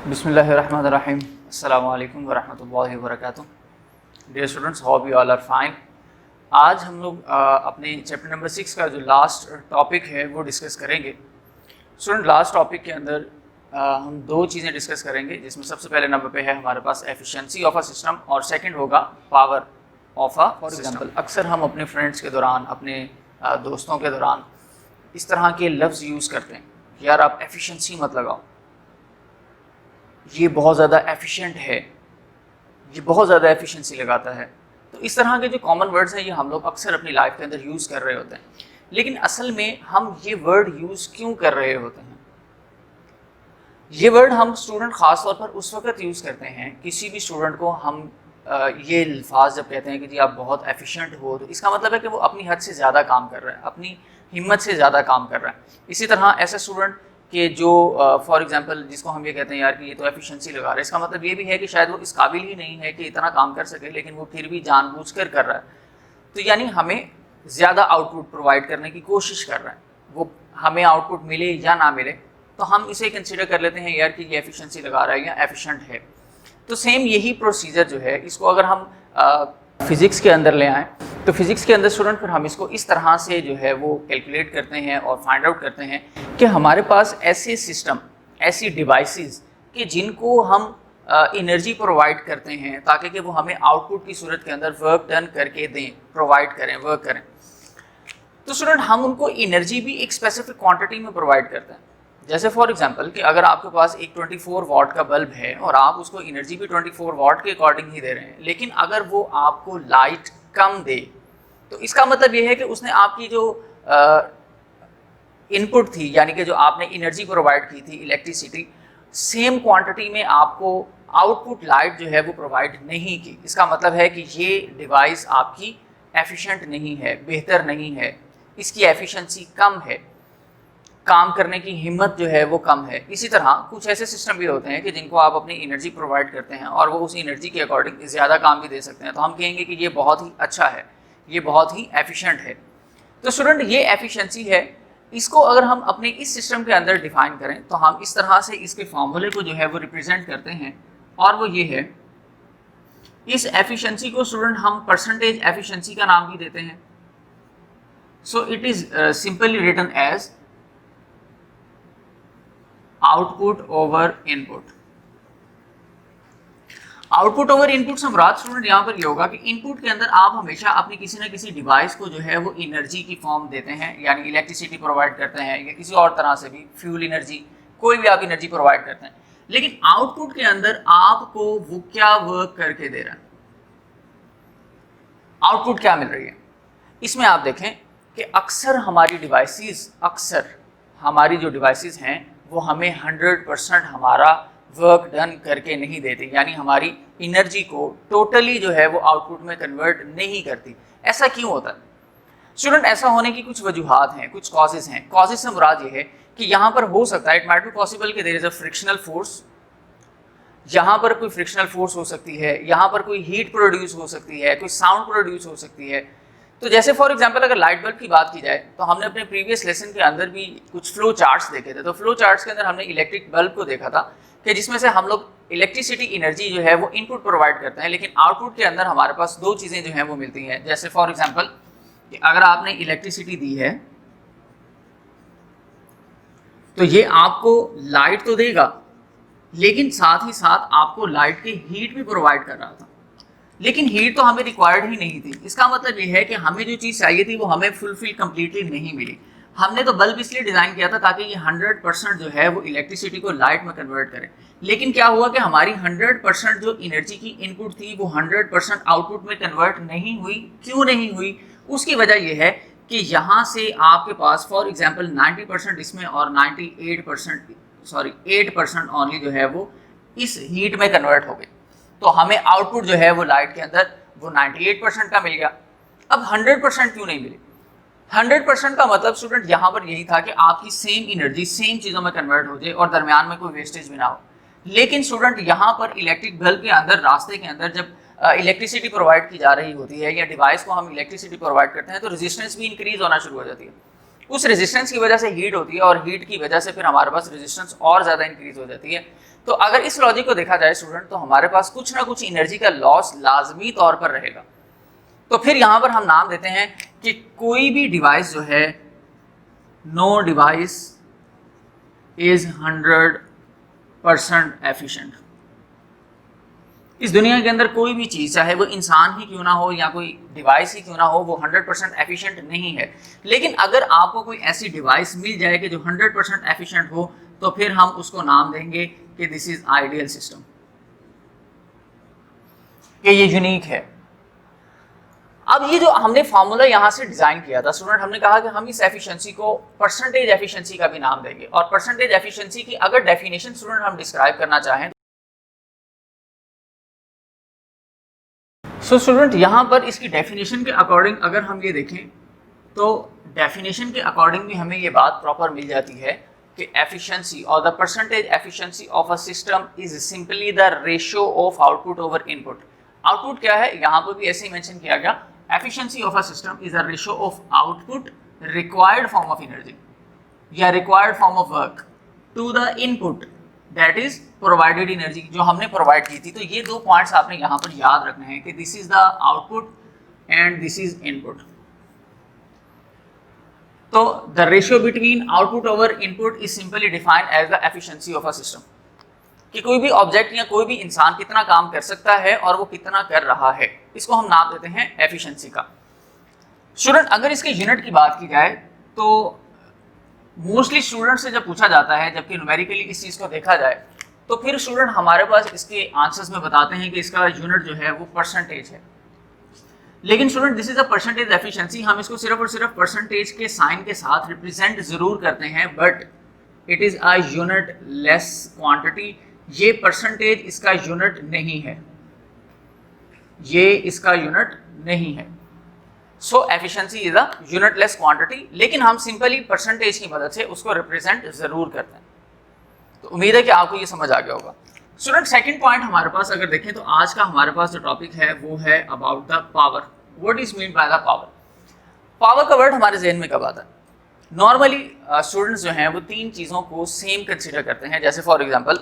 बिस्मिल्लाहिर्रहमानिर्रहीम। अस्सलामु अलैकुम वरहमतुल्लाहि वबरकातुहू। Dear students, hope you all are fine. आज हम लोग अपने चैप्टर नंबर 6 का जो लास्ट टॉपिक है वो डिस्कस करेंगे। स्टूडेंट, लास्ट टॉपिक के अंदर हम दो चीज़ें डिस्कस करेंगे, जिसमें सबसे पहले नंबर पे है हमारे पास एफिशिएंसी ऑफ अ सिस्टम और सेकंड होगा power of a for example. अक्सर हम अपने फ्रेंड्स के दौरान, अपने दोस्तों के दौरान इस तरह के लफ्ज़ यूज़ करते हैं कि यार आप एफिशिएंसी मत लगाओ, ये बहुत ज़्यादा एफिशिएंट है, ये बहुत ज़्यादा एफिशिएंसी लगाता है। तो इस तरह के जो कॉमन वर्ड्स हैं ये हम लोग अक्सर अपनी लाइफ के अंदर यूज़ कर रहे होते हैं, लेकिन असल में हम ये वर्ड यूज़ क्यों कर रहे होते हैं? ये वर्ड हम स्टूडेंट ख़ास तौर पर उस वक्त यूज़ करते हैं, किसी भी स्टूडेंट को हम ये अल्फाज जब कहते हैं कि जी आप बहुत एफिशिएंट हो, तो इसका मतलब है कि वो अपनी हद से ज़्यादा काम कर रहा है, अपनी हिम्मत से ज़्यादा काम कर रहा है। इसी तरह ऐसा स्टूडेंट कि जो फॉर एग्जांपल जिसको हम ये कहते हैं यार कि ये तो एफिशिएंसी लगा रहा है, इसका मतलब ये भी है कि शायद वो इस काबिल ही नहीं है कि इतना काम कर सके, लेकिन वो फिर भी जानबूझकर कर रहा है। तो यानी हमें ज़्यादा आउटपुट प्रोवाइड करने की कोशिश कर रहा है, वो हमें आउटपुट मिले या ना मिले तो हम इसे कंसिडर कर लेते हैं यार कि ये एफिशिएंसी लगा रहा है या एफिशिएंट है। तो सेम यही प्रोसीजर जो है, इसको अगर हम फिज़िक्स के अंदर ले आएँ तो फिज़िक्स के अंदर स्टूडेंट फिर हम इसको इस तरह से जो है वो कैलकुलेट करते हैं और फाइंड आउट करते हैं कि हमारे पास ऐसे सिस्टम, ऐसी डिवाइसेस कि जिनको हम एनर्जी प्रोवाइड करते हैं ताकि कि वो हमें आउटपुट की सूरत के अंदर वर्क डन करके दें, प्रोवाइड करें, वर्क करें। तो स्टूडेंट हम उनको एनर्जी भी एक स्पेसिफिक क्वांटिटी में प्रोवाइड करते हैं। जैसे फॉर एग्जांपल कि अगर आपके पास एक 24 वाट का बल्ब है और आप उसको एनर्जी भी 24 वाट के अकॉर्डिंग ही दे रहे हैं, लेकिन अगर वो आपको लाइट कम दे तो इसका मतलब ये है कि उसने आपकी जो इनपुट थी, यानी कि जो आपने एनर्जी प्रोवाइड की थी, इलेक्ट्रिसिटी, सेम क्वांटिटी में आपको आउटपुट लाइट जो है वो प्रोवाइड नहीं की। इसका मतलब है कि ये डिवाइस आपकी एफिशिएंट नहीं है, बेहतर नहीं है, इसकी एफिशिएंसी कम है, काम करने की हिम्मत जो है वो कम है। इसी तरह कुछ ऐसे सिस्टम भी होते हैं कि जिनको आप अपनी एनर्जी प्रोवाइड करते हैं और वो उस एनर्जी के अकॉर्डिंग ज़्यादा काम भी दे सकते हैं, तो हम कहेंगे कि ये बहुत ही अच्छा है, ये बहुत ही एफिशिएंट है। तो स्टूडेंट ये एफिशिएंसी है, इसको अगर हम अपने इस सिस्टम के अंदर डिफाइन करें तो हम इस तरह से इसके फॉर्मूले को जो है वो रिप्रेजेंट करते हैं, और वो ये है, इस एफिशिएंसी को स्टूडेंट हम परसेंटेज एफिशिएंसी का नाम भी देते हैं। So it is simply written as output over input. Output over input से मुराद स्टूडेंट यहाँ पर ये होगा कि इनपुट के अंदर आप हमेशा अपनी किसी न किसी डिवाइस को जो है वो एनर्जी की फॉर्म देते हैं, यानी इलेक्ट्रिसिटी प्रोवाइड करते हैं या किसी और तरह से भी फ्यूल एनर्जी, कोई भी आप एनर्जी प्रोवाइड करते हैं, लेकिन आउटपुट के अंदर आपको वो क्या वर्क करके दे रहा है, आउटपुट क्या मिल रही है। इसमें आप देखें कि अक्सर हमारी जो डिवाइसेस हैं वो हमें 100% हमारा वर्क डन करके नहीं देती, यानी हमारी एनर्जी को टोटली जो है वो आउटपुट में कन्वर्ट नहीं करती। ऐसा क्यों होता है स्टूडेंट? ऐसा होने की कुछ वजूहात हैं, कुछ कॉजेज़ हैं। कॉजेज़ से मुराद ये है कि यहाँ पर हो सकता है, इट माइट बी पॉसिबल कि there is a frictional force, यहाँ पर कोई फ्रिक्शनल फोर्स हो सकती है, यहाँ पर कोई हीट प्रोड्यूस हो सकती है, कोई साउंड प्रोड्यूस हो सकती है। तो जैसे फॉर एग्जांपल अगर लाइट बल्ब की बात की जाए तो हमने अपने प्रीवियस लेसन के अंदर भी कुछ फ्लो चार्ट्स देखे थे। तो फ्लो चार्ट्स के अंदर हमने इलेक्ट्रिक बल्ब को देखा था कि जिसमें से हम लोग इलेक्ट्रिसिटी एनर्जी जो है वो इनपुट प्रोवाइड करते हैं, लेकिन आउटपुट के अंदर हमारे पास दो चीज़ें जो हैं वो मिलती हैं। जैसे फॉर एग्जाम्पल कि अगर आपने इलेक्ट्रिसिटी दी है तो ये आपको लाइट तो देगा, लेकिन साथ ही साथ आपको लाइट की हीट भी प्रोवाइड कर रहा था, लेकिन हीट तो हमें रिक्वायर्ड ही नहीं थी। इसका मतलब ये है कि हमें जो चीज़ चाहिए थी वो हमें फुलफिल कंप्लीटली नहीं मिली। हमने तो बल्ब इसलिए डिज़ाइन किया था ताकि ये 100% जो है वो इलेक्ट्रिसिटी को लाइट में कन्वर्ट करे, लेकिन क्या हुआ कि हमारी 100% जो एनर्जी की इनपुट थी वो 100% आउटपुट में कन्वर्ट नहीं हुई। क्यों नहीं हुई? उसकी वजह यह है कि यहाँ से आपके पास फॉर एग्जाम्पल 90% इसमें और 8% ओनली जो है वो इस हीट में कन्वर्ट हो गई। तो हमें आउटपुट जो है वो लाइट के अंदर वो 98% का मिल गया। अब 100% क्यों नहीं मिली? 100% का मतलब स्टूडेंट यहाँ पर यही था कि आपकी सेम एनर्जी सेम चीज़ों में कन्वर्ट हो जाए और दरमियान में कोई वेस्टेज भी ना हो। लेकिन स्टूडेंट यहाँ पर इलेक्ट्रिक बल्ब के अंदर, रास्ते के अंदर जब इलेक्ट्रिसिटी प्रोवाइड की जा रही होती है या डिवाइस को हम इलेक्ट्रिसिटी प्रोवाइड करते हैं तो रेजिस्टेंस भी इंक्रीज होना शुरू हो जाती है। उस रेजिस्टेंस की वजह से हीट होती है और हीट की वजह से फिर हमारे पास रेजिस्टेंस और ज़्यादा इंक्रीज हो जाती है। तो अगर इस लॉजिक को देखा जाए स्टूडेंट, तो हमारे पास कुछ ना कुछ एनर्जी का लॉस लाजमी तौर पर रहेगा। तो फिर यहाँ पर हम नाम देते हैं कि कोई भी डिवाइस जो है, नो डिवाइस इज 100% एफिशिएंट। इस दुनिया के अंदर कोई भी चीज़, चाहे वो इंसान ही क्यों ना हो या कोई डिवाइस ही क्यों ना हो, वो 100% एफिशिएंट नहीं है। लेकिन अगर आपको कोई ऐसी डिवाइस मिल जाए कि जो 100% एफिशिएंट हो, तो फिर हम उसको नाम देंगे कि दिस इज आइडियल सिस्टम, कि ये यूनिक है। अब ये जो हमने फार्मूला यहाँ से डिजाइन किया था स्टूडेंट, हमने कहा कि हम इस एफिशिएंसी को परसेंटेज एफिशिएंसी का भी नाम देंगे। और परसेंटेज एफिशिएंसी की अगर डेफिनेशन स्टूडेंट हम डिस्क्राइब करना चाहें, सो स्टूडेंट यहाँ पर इसकी डेफिनेशन के अकॉर्डिंग अगर हम ये देखें, तो डेफिनेशन के अकॉर्डिंग भी हमें ये बात प्रॉपर मिल जाती है कि एफिशिएंसी और the percentage efficiency of a system is simply the ratio of output over input. Output क्या है, यहाँ पर भी ऐसे ही मेंशन किया गया, efficiency of a system is the ratio of output required form of energy या required form of work to the input that is provided energy, जो हमने प्रोवाइड की थी। तो ये दो पॉइंट्स आपने यहाँ पर याद रखने हैं कि this is the output and this is input. तो the ratio between output over input is simply defined as the efficiency of a system, कि कोई भी ऑब्जेक्ट या कोई भी इंसान कितना काम कर सकता है और वो कितना कर रहा है, इसको हम नाम देते हैं एफिशिएंसी का। स्टूडेंट अगर इसके यूनिट की बात की जाए, तो मोस्टली स्टूडेंट से जब पूछा जाता है, जबकि न्यूमेरिकली इस चीज़ को देखा जाए, तो फिर स्टूडेंट हमारे पास इसके आंसर्स में बताते हैं कि इसका यूनिट जो है वो परसेंटेज है। लेकिन student this is a percentage efficiency, हम इसको सिर्फ और सिर्फ परसेंटेज के साइन के साथ रिप्रेजेंट जरूर करते हैं, but it is a unitless quantity. ये परसेंटेज इसका यूनिट नहीं है, ये इसका यूनिट नहीं है। So efficiency is a unitless quantity, लेकिन हम सिंपली परसेंटेज की मदद से उसको रिप्रेजेंट जरूर करते हैं। तो उम्मीद है कि आपको ये समझ आ गया होगा। स्टूडेंट सेकंड पॉइंट हमारे पास अगर देखें, तो आज का हमारे पास जो टॉपिक है वो है about the power. What is mean by the power? Power का वर्ड हमारे जहन में कब आता है? नॉर्मली स्टूडेंट्स जो हैं वो तीन चीज़ों को सेम कंसीडर करते हैं, जैसे फॉर एग्जांपल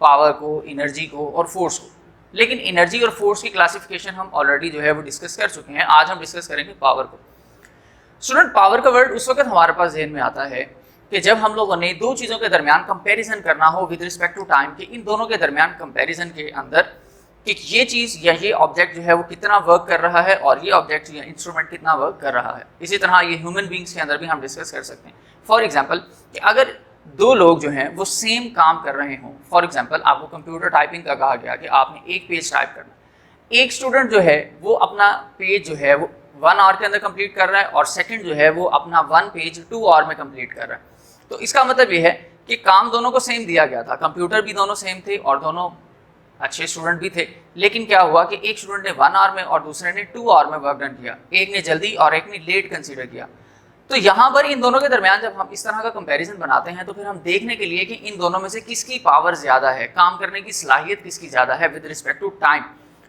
पावर को, एनर्जी को और फोर्स को। लेकिन एनर्जी और फोर्स की क्लासिफिकेशन हम ऑलरेडी जो है वो डिस्कस कर चुके हैं। आज हम डिस्कस करेंगे पावर को। स्टूडेंट पावर का वर्ड उस वक्त हमारे पास जहन में आता है कि जब हम लोगों ने दो चीज़ों के दरमियान कंपैरिजन करना हो विद रिस्पेक्ट टू टाइम, कि इन दोनों के दरमियान कंपैरिजन के अंदर कि ये चीज़ या ये ऑब्जेक्ट जो है वो कितना वर्क कर रहा है और ये ऑब्जेक्ट या इंस्ट्रूमेंट कितना वर्क कर रहा है। इसी तरह ये ह्यूमन बींग्स के अंदर भी हम डिस्कस कर सकते हैं। फॉर एग्जाम्पल कि अगर दो लोग जो हैं वो सेम काम कर रहे हों, फॉर एग्जाम्पल आपको कंप्यूटर टाइपिंग का कहा गया कि आपने एक पेज टाइप करना, एक स्टूडेंट जो है वो अपना पेज जो है वो 1 आवर के अंदर कंप्लीट कर रहा है और सेकंड जो है वो अपना 1 पेज 2 आवर में कंप्लीट कर रहा है। तो इसका मतलब ये है कि काम दोनों को सेम दिया गया था, कंप्यूटर भी दोनों सेम थे और दोनों अच्छे स्टूडेंट भी थे। लेकिन क्या हुआ कि एक स्टूडेंट ने 1 आवर में और दूसरे ने 2 आवर में वर्क डन किया, एक ने जल्दी और एक ने लेट कंसीडर किया। तो यहाँ पर इन दोनों के दरमियान जब हम इस तरह का कंपैरिजन बनाते हैं, तो फिर हम देखने के लिए कि इन दोनों में से किसकी पावर ज़्यादा है, काम करने की सलाहियत किसकी ज़्यादा है विद रिस्पेक्ट टू टाइम,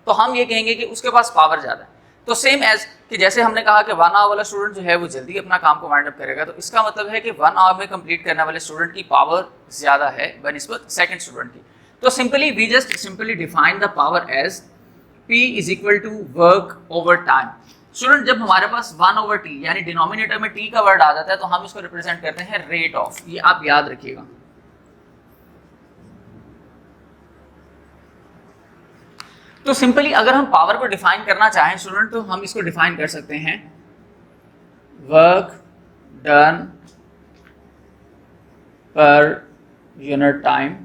तो हम ये कहेंगे कि उसके पास पावर ज़्यादा है। तो सेम एज कि जैसे हमने कहा कि 1 आवर वाला स्टूडेंट जो है वो जल्दी अपना काम को वाइंड अप करेगा, तो इसका मतलब है कि 1 आवर में कंप्लीट करने वाले स्टूडेंट की पावर ज़्यादा है बनिस्बत सेकंड स्टूडेंट की। तो simply we just simply define the power as P is equal to work over time. Student जब हमारे पास 1/T यानी डिनोमिनेटर में T का वर्ड आ जाता है, तो हम इसको रिप्रेजेंट करते हैं रेट ऑफ। ये आप याद रखिएगा। तो सिंपली अगर हम पावर को डिफाइन करना चाहें स्टूडेंट, तो हम इसको डिफाइन कर सकते हैं work done per unit time.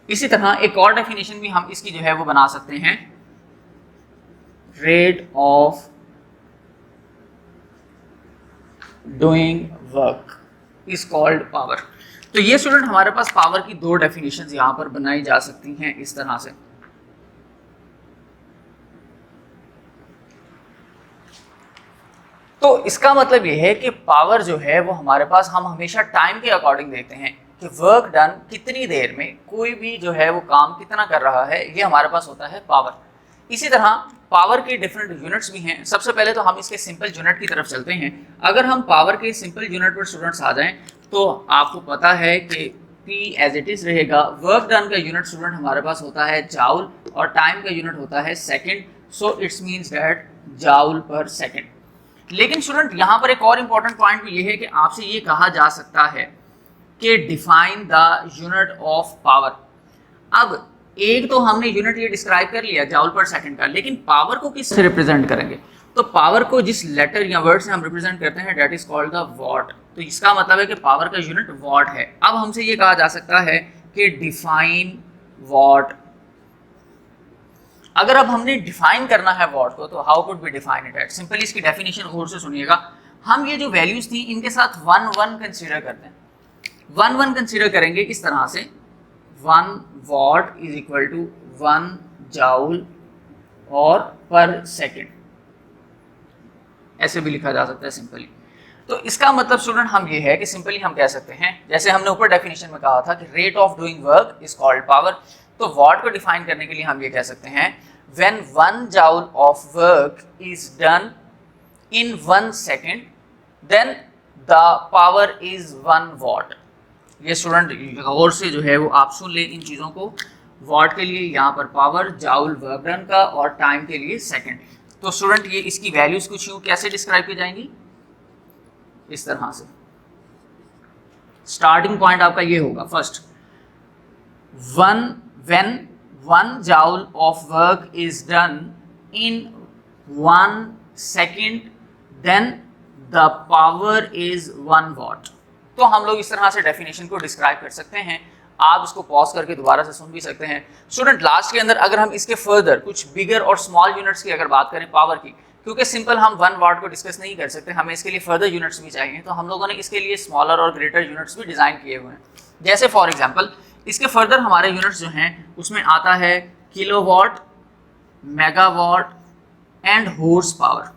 इसी तरह एक और डेफिनेशन भी हम इसकी जो है वो बना सकते हैं, rate of doing work is called power. तो ये स्टूडेंट हमारे पास पावर की दो डेफिनेशंस यहां पर बनाई जा सकती हैं इस तरह से। तो इसका मतलब ये है कि पावर जो है वो हमारे पास हम हमेशा टाइम के अकॉर्डिंग देखते हैं कि वर्क डन कितनी देर में कोई भी जो है वो काम कितना कर रहा है, ये हमारे पास होता है पावर। इसी तरह पावर के डिफरेंट यूनिट्स भी हैं। सबसे पहले तो हम इसके सिंपल यूनिट की तरफ चलते हैं। अगर हम पावर के सिंपल यूनिट पर स्टूडेंट्स आ जाएं तो आपको पता है कि P एज इट इज रहेगा। वर्क डन का यूनिट स्टूडेंट हमारे पास होता है जाउल और टाइम का यूनिट होता है second, so it's means that joule पर सेकंड। लेकिन स्टूडेंट यहाँ पर एक और इम्पॉर्टेंट पॉइंट भी ये है कि आपसे ये कहा जा सकता है कि define the unit of power. अब एक तो हमने यूनिट ये डिस्क्राइब कर लिया जाउल पर सेकंड का, लेकिन पावर को किससे रिप्रेजेंट करेंगे? तो पावर को जिस लेटर या वर्ड से हम रिप्रेजेंट करते हैं that is called the what. तो इसका मतलब है कि पावर का यूनिट वॉट है। अब हमसे ये कहा जा सकता है कि डिफाइन वॉट। अगर अब हमने डिफाइन करना है वॉट को तो how could be define it at? Simply इसकी डेफिनेशन और से सुनिएगा। हम ये जो वैल्यूज थी इनके साथ 1 1 कंसीडर करते हैं। 1 1 कंसीडर करेंगे इस तरह से 1 watt is equal to 1 joule और पर सेकेंड, ऐसे भी लिखा जा सकता है सिंपली। तो इसका मतलब स्टूडेंट हम ये है कि सिंपली हम कह सकते हैं, जैसे हमने ऊपर डेफिनेशन में कहा था कि rate of doing work is called power, तो वॉट को डिफाइन करने के लिए हम ये कह सकते हैं when 1 joule of work is done in 1 second then the power is 1 watt. ये स्टूडेंट गौर से जो है वो आप सुन ले इन चीज़ों को। वॉट के लिए यहाँ पर पावर, जाउल वर्क डन का और टाइम के लिए सेकेंड। तो स्टूडेंट ये इसकी वैल्यूज कुछ यूँ कैसे डिस्क्राइब की जाएंगी? इस तरह से। स्टार्टिंग पॉइंट आपका ये होगा first, when 1 joule of work is done in 1 second then the power is 1 watt। तो हम लोग इस तरह से डेफिनेशन को डिस्क्राइब कर सकते हैं। आप इसको पॉज करके दोबारा से सुन भी सकते हैं। स्टूडेंट लास्ट के अंदर अगर हम इसके फर्दर कुछ बिगर और स्मॉल यूनिट्स की अगर बात करें पावर की, क्योंकि सिंपल हम 1 वाट को डिस्कस नहीं कर सकते, हमें इसके लिए फर्दर यूनिट्स भी चाहिए, तो हम लोगों ने इसके लिए स्मॉलर और ग्रेटर यूनिट्स भी डिज़ाइन किए हुए हैं। जैसे फॉर एग्जांपल इसके फर्दर हमारे यूनिट्स जो हैं उसमें आता है kilowatt, megawatt and horse power.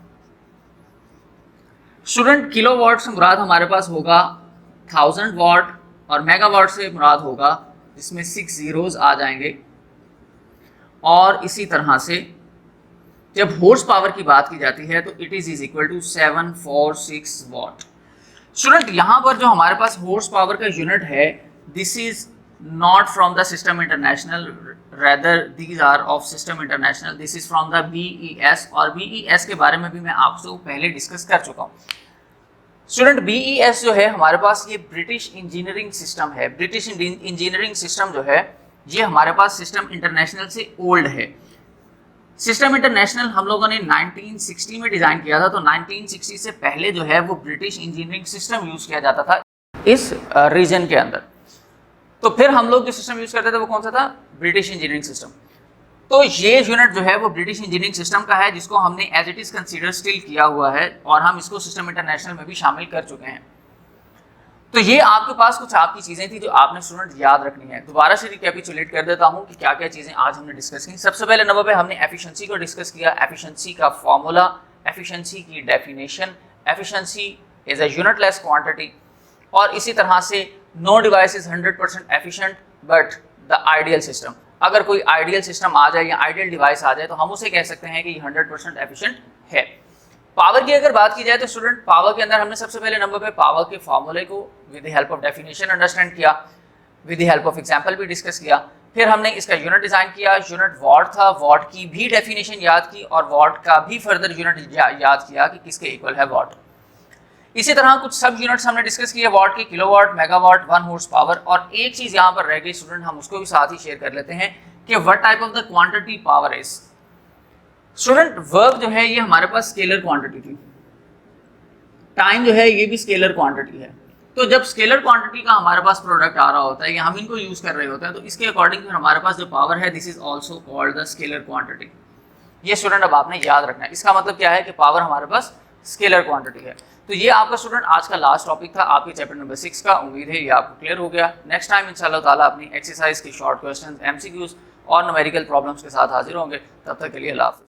Student kilowatt से मुराद हमारे पास होगा 1000 वाट और मेगावाट से मुराद होगा जिसमें 6 जीरोज आ जाएंगे। और इसी तरह से जब हॉर्स पावर की बात की जाती है तो it is equal to 746 watt. Student यहाँ पर जो हमारे पास हॉर्स पावर का यूनिट है this is not from the system international, rather these are of system international, this is from the BES। और BES के बारे में भी मैं आपसे पहले डिस्कस कर चुका हूँ। स्टूडेंट BES जो है हमारे पास ये ब्रिटिश इंजीनियरिंग सिस्टम है। ब्रिटिश इंजीनियरिंग सिस्टम जो है ये हमारे पास सिस्टम इंटरनेशनल से ओल्ड है। सिस्टम इंटरनेशनल हम लोगों ने 1960 में डिज़ाइन किया था, तो 1960 से पहले जो है वो ब्रिटिश इंजीनियरिंग सिस्टम यूज़ किया जाता था इस रीजन के अंदर। तो फिर हम लोग जो सिस्टम यूज़ करते थे वो कौन सा था? British engineering system. तो ये यूनिट जो है वो ब्रिटिश इंजीनियरिंग सिस्टम का है जिसको हमने as it is consider still किया हुआ है और हम इसको सिस्टम इंटरनेशनल में भी शामिल कर चुके हैं। तो ये आपके पास कुछ आपकी चीज़ें थी जो आपने स्टूडेंट याद रखनी है। दोबारा से रिकैपिचुलेट कर देता हूँ कि क्या क्या चीज़ें आज हमने डिस्कस की। सबसे पहले नंबर पे हमने एफिशिएंसी को डिस्कस किया, एफिशिएंसी का फॉर्मूला, एफिशिएंसी की definition, efficiency is a unitless quantity, और इसी तरह से no device is 100% efficient but the ideal system. अगर कोई आइडियल सिस्टम आ जाए या आइडियल डिवाइस आ जाए तो हम उसे कह सकते हैं कि ये 100% एफिशिएंट है। पावर की अगर बात की जाए तो स्टूडेंट पावर के अंदर हमने सबसे पहले नंबर पे पावर के फॉर्मूले को with the help of definition understand किया, with the help of example भी डिस्कस किया। फिर हमने इसका यूनिट डिज़ाइन किया, यूनिट वॉट था, वॉट की भी डेफिनेशन याद की और वॉट का भी फर्दर यूनिट याद किया कि किसके इक्वल है वॉट। इसी तरह कुछ सब यूनिट्स हमने डिस्कस किए, वॉट की, किलोवाट, मेगावाट, 1 हॉर्स पावर। और एक चीज़ यहाँ पर रह गई स्टूडेंट, हम उसको भी साथ ही शेयर कर लेते हैं कि what type of the quantity power is. Student work जो है ये हमारे पास स्केलर क्वांटिटी थी, टाइम जो है ये भी स्केलर क्वांटिटी है। तो जब स्केलर क्वांटिटी का हमारे पास प्रोडक्ट आ रहा होता है या हम इनको यूज कर रहे होते हैं तो इसके अकॉर्डिंग फिर हमारे पास जो पावर है this is also called the scalar quantity. ये स्टूडेंट अब आपने याद रखना है। इसका मतलब क्या है कि पावर हमारे पास स्केलर क्वांटिटी है। तो ये आपका स्टूडेंट आज का लास्ट टॉपिक था आपके चैप्टर नंबर 6 का। उम्मीद है ये आपको क्लियर हो गया। नेक्स्ट टाइम इंशाल्लाह ताला अपनी एक्सरसाइज की शॉर्ट क्वेश्चंस, MCQs और न्यूमेरिकल प्रॉब्लम्स के साथ हाजिर होंगे। तब तक के लिए अल्लाह हाफ़िज़।